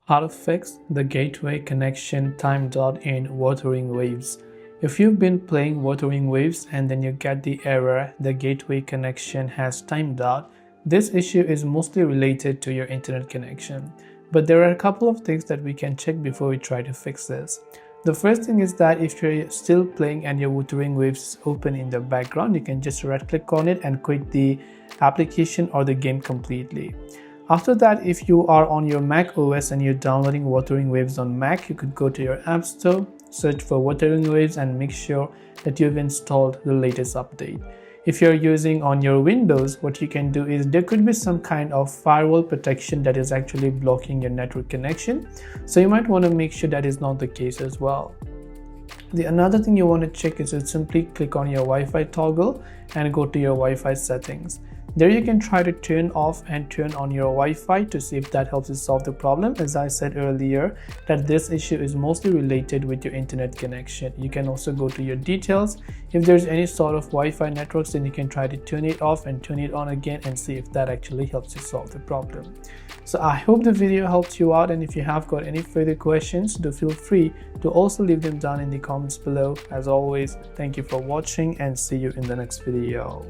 How to fix the gateway connection timed out in Wuthering Waves. If you've been playing Wuthering Waves and then you get the error, the gateway connection has timed out, this issue is mostly related to your internet connection. But there are a couple of things that we can check before we try to fix this. The first thing is that if you're still playing and your Wuthering Waves is open in the background, you can just right click on it and quit the application or the game completely. After that, if you are on your macOS and you're downloading Wuthering Waves on Mac, you could go to your App Store, search for Wuthering Waves and make sure that you've installed the latest update. If you're using on your Windows, what you can do is there could be some kind of firewall protection that is actually blocking your network connection. So you might want to make sure that is not the case as well. Another thing you want to check is to simply click on your Wi-Fi toggle and go to your Wi-Fi settings. There you can try to turn off and turn on your Wi-Fi to see if that helps you solve the problem. As I said earlier, that this issue is mostly related with your internet connection. You can also go to your details. If there's any sort of Wi-Fi networks, then you can try to turn it off and turn it on again and see if that actually helps you solve the problem. So I hope the video helped you out, and if you have got any further questions, do feel free to also leave them down in the comments below. As always, thank you for watching and see you in the next video.